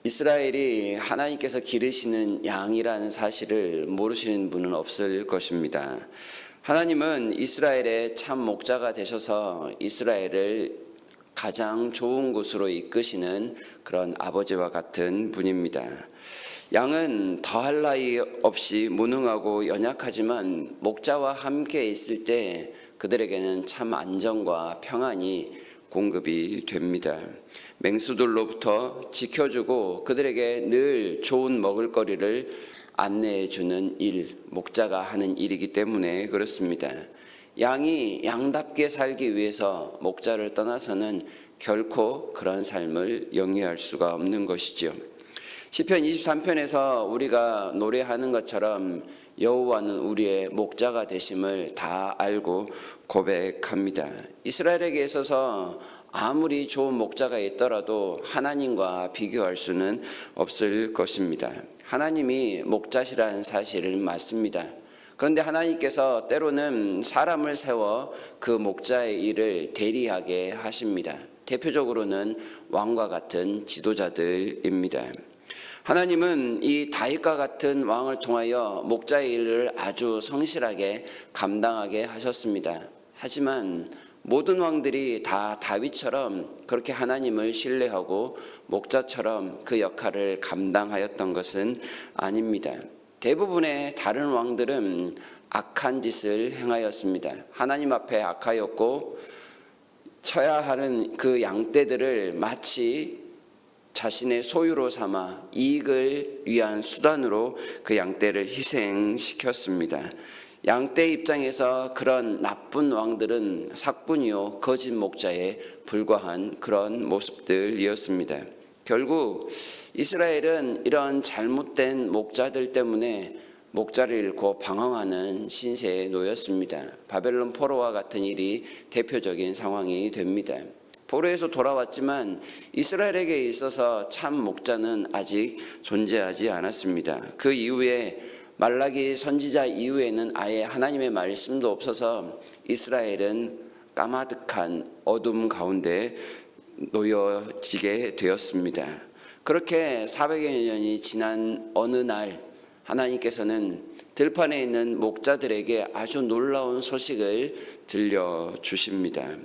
이스라엘이 하나님께서 기르시는 양이라는 사실을 모르시는 분은 없을 것입니다. 하나님은 이스라엘의 참 목자가 되셔서 이스라엘을 가장 좋은 곳으로 이끄시는 그런 아버지와 같은 분입니다. 양은 더할 나위 없이 무능하고 연약하지만 목자와 함께 있을 때 그들에게는 참 안정과 평안이 공급이 됩니다. 맹수들로부터 지켜주고 그들에게 늘 좋은 먹을거리를 안내해주는 일, 목자가 하는 일이기 때문에 그렇습니다. 양이 양답게 살기 위해서 목자를 떠나서는 결코 그런 삶을 영위할 수가 없는 것이죠. 시편 23편에서 우리가 노래하는 것처럼 여호와는 우리의 목자가 되심을 다 알고 고백합니다. 이스라엘에게 있어서 아무리 좋은 목자가 있더라도 하나님과 비교할 수는 없을 것입니다. 하나님이 목자시라는 사실은 맞습니다. 그런데 하나님께서 때로는 사람을 세워 그 목자의 일을 대리하게 하십니다. 대표적으로는 왕과 같은 지도자들입니다. 하나님은 이 다윗과 같은 왕을 통하여 목자의 일을 아주 성실하게 감당하게 하셨습니다. 하지만 모든 왕들이 다 다윗처럼 그렇게 하나님을 신뢰하고 목자처럼 그 역할을 감당하였던 것은 아닙니다. 대부분의 다른 왕들은 악한 짓을 행하였습니다. 하나님 앞에 악하였고 쳐야 하는 그 양떼들을 마치 자신의 소유로 삼아 이익을 위한 수단으로 그 양떼를 희생시켰습니다. 양떼 입장에서 그런 나쁜 왕들은 삭분이요 거짓 목자에 불과한 그런 모습들이었습니다. 결국 이스라엘은 이런 잘못된 목자들 때문에 목자를 잃고 방황하는 신세에 놓였습니다. 바벨론 포로와 같은 일이 대표적인 상황이 됩니다. 포로에서 돌아왔지만 이스라엘에게 있어서 참 목자는 아직 존재하지 않았습니다. 그 이후에 말라기 선지자 이후에는 아예 하나님의 말씀도 없어서 이스라엘은 까마득한 어둠 가운데 놓여지게 되었습니다. 그렇게 400여 년이 지난 어느 날 하나님께서는 들판에 있는 목자들에게 아주 놀라운 소식을 들려주십니다.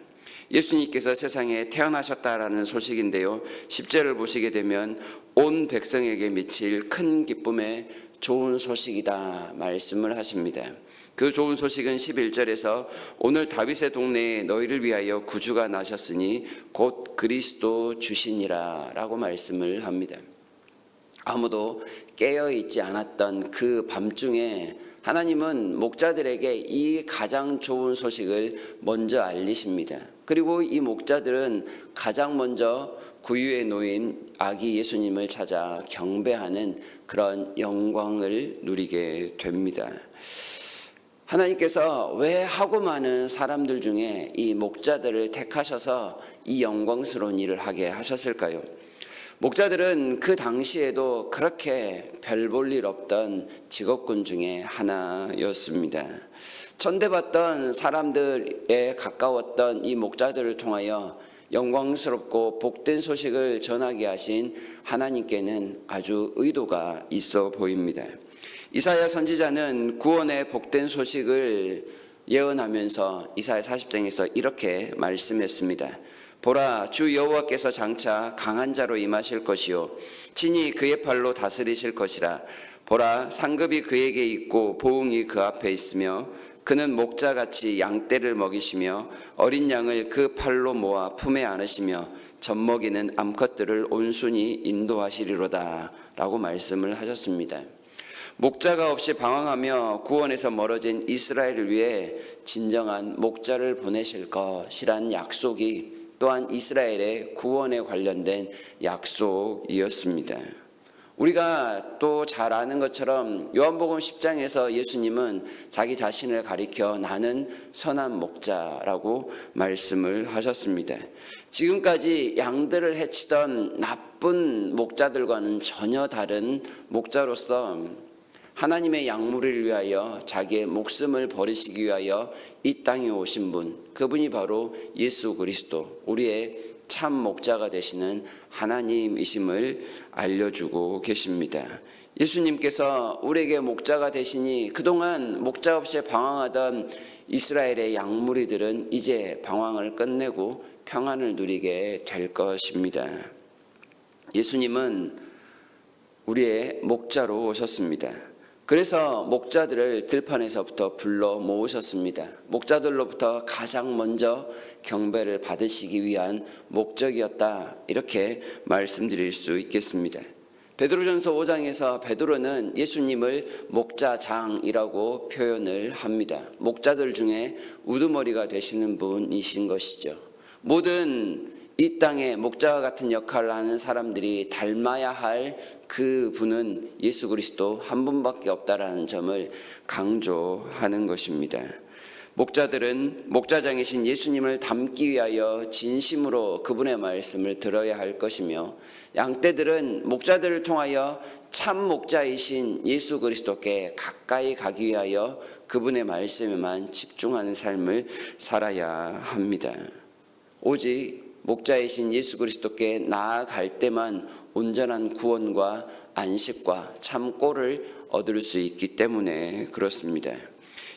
예수님께서 세상에 태어나셨다라는 소식인데요. 10절을 보시게 되면 온 백성에게 미칠 큰 기쁨의 좋은 소식이다 말씀을 하십니다. 그 좋은 소식은 11절에서 오늘 다윗의 동네에 너희를 위하여 구주가 나셨으니 곧 그리스도 주시니라 라고 말씀을 합니다. 아무도 깨어있지 않았던 그 밤중에 하나님은 목자들에게 이 가장 좋은 소식을 먼저 알리십니다. 그리고 이 목자들은 가장 먼저 구유에 놓인 아기 예수님을 찾아 경배하는 그런 영광을 누리게 됩니다. 하나님께서 왜 하고 많은 사람들 중에 이 목자들을 택하셔서 이 영광스러운 일을 하게 하셨을까요? 목자들은 그 당시에도 그렇게 별 볼 일 없던 직업군 중에 하나였습니다. 천대받던 사람들에 가까웠던 이 목자들을 통하여 영광스럽고 복된 소식을 전하게 하신 하나님께는 아주 의도가 있어 보입니다. 이사야 선지자는 구원의 복된 소식을 예언하면서 이사야 40장에서 이렇게 말씀했습니다. 보라, 주 여호와께서 장차 강한 자로 임하실 것이요 친히 그의 팔로 다스리실 것이라. 보라, 상급이 그에게 있고 보응이 그 앞에 있으며 그는 목자같이 양떼를 먹이시며 어린 양을 그 팔로 모아 품에 안으시며 젖먹이는 암컷들을 온순히 인도하시리로다 라고 말씀을 하셨습니다. 목자가 없이 방황하며 구원에서 멀어진 이스라엘을 위해 진정한 목자를 보내실 것이란 약속이 또한 이스라엘의 구원에 관련된 약속이었습니다. 우리가 또 잘 아는 것처럼 요한복음 10장에서 예수님은 자기 자신을 가리켜 나는 선한 목자라고 말씀을 하셨습니다. 지금까지 양들을 해치던 나쁜 목자들과는 전혀 다른 목자로서 하나님의 양무리를 위하여 자기의 목숨을 버리시기 위하여 이 땅에 오신 분, 그분이 바로 예수 그리스도, 우리의 참 목자가 되시는 하나님이심을 알려주고 계십니다. 예수님께서 우리에게 목자가 되시니 그동안 목자 없이 방황하던 이스라엘의 양무리들은 이제 방황을 끝내고 평안을 누리게 될 것입니다. 예수님은 우리의 목자로 오셨습니다. 그래서 목자들을 들판에서부터 불러 모으셨습니다. 목자들로부터 가장 먼저 경배를 받으시기 위한 목적이었다, 이렇게 말씀드릴 수 있겠습니다. 베드로전서 5장에서 베드로는 예수님을 목자장이라고 표현을 합니다. 목자들 중에 우두머리가 되시는 분이신 것이죠. 모든 이 땅에 목자와 같은 역할을 하는 사람들이 닮아야 할 그 분은 예수 그리스도 한 분밖에 없다라는 점을 강조하는 것입니다. 목자들은 목자장이신 예수님을 닮기 위하여 진심으로 그분의 말씀을 들어야 할 것이며, 양떼들은 목자들을 통하여 참 목자이신 예수 그리스도께 가까이 가기 위하여 그분의 말씀에만 집중하는 삶을 살아야 합니다. 오직 목자이신 예수 그리스도께 나아갈 때만 온전한 구원과 안식과 참 꼴을 얻을 수 있기 때문에 그렇습니다.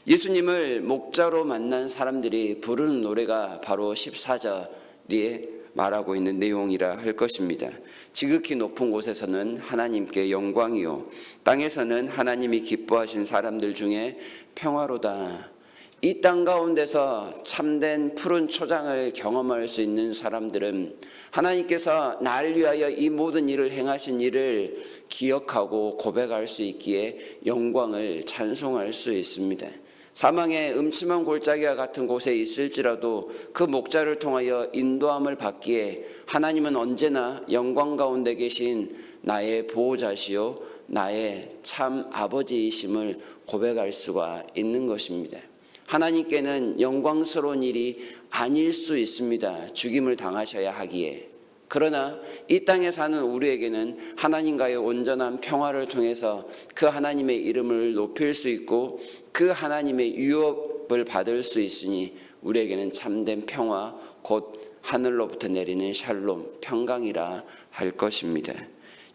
예수님을 목자로 만난 사람들이 부르는 노래가 바로 14절에 말하고 있는 내용이라 할 것입니다. 지극히 높은 곳에서는 하나님께 영광이요, 땅에서는 하나님이 기뻐하신 사람들 중에 평화로다. 이 땅 가운데서 참된 푸른 초장을 경험할 수 있는 사람들은 하나님께서 날 위하여 이 모든 일을 행하신 일을 기억하고 고백할 수 있기에 영광을 찬송할 수 있습니다. 사망의 음침한 골짜기와 같은 곳에 있을지라도 그 목자를 통하여 인도함을 받기에 하나님은 언제나 영광 가운데 계신 나의 보호자시요 나의 참 아버지이심을 고백할 수가 있는 것입니다. 하나님께는 영광스러운 일이 아닐 수 있습니다. 죽임을 당하셔야 하기에. 그러나 이 땅에 사는 우리에게는 하나님과의 온전한 평화를 통해서 그 하나님의 이름을 높일 수 있고 그 하나님의 유업을 받을 수 있으니 우리에게는 참된 평화, 곧 하늘로부터 내리는 샬롬, 평강이라 할 것입니다.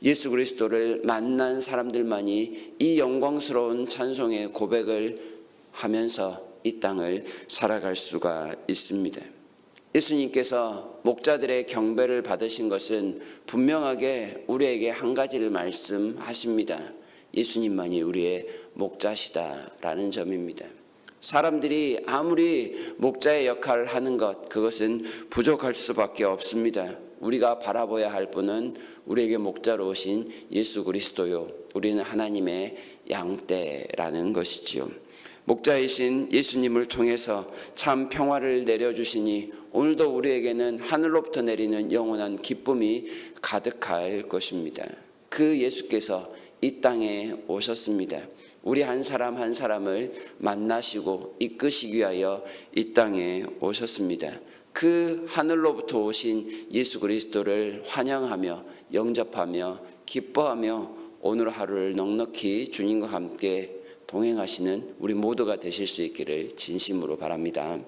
예수 그리스도를 만난 사람들만이 이 영광스러운 찬송의 고백을 하면서 이 땅을 살아갈 수가 있습니다. 예수님께서 목자들의 경배를 받으신 것은 분명하게 우리에게 한 가지를 말씀하십니다. 예수님만이 우리의 목자시다라는 점입니다. 사람들이 아무리 목자의 역할을 하는 것, 그것은 부족할 수밖에 없습니다. 우리가 바라봐야 할 분은 우리에게 목자로 오신 예수 그리스도요, 우리는 하나님의 양떼라는 것이지요. 목자이신 예수님을 통해서 참 평화를 내려주시니 오늘도 우리에게는 하늘로부터 내리는 영원한 기쁨이 가득할 것입니다. 그 예수께서 이 땅에 오셨습니다. 우리 한 사람 한 사람을 만나시고 이끄시기 위하여 이 땅에 오셨습니다. 그 하늘로부터 오신 예수 그리스도를 환영하며 영접하며 기뻐하며 오늘 하루를 넉넉히 주님과 함께 동행하시는 우리 모두가 되실 수 있기를 진심으로 바랍니다.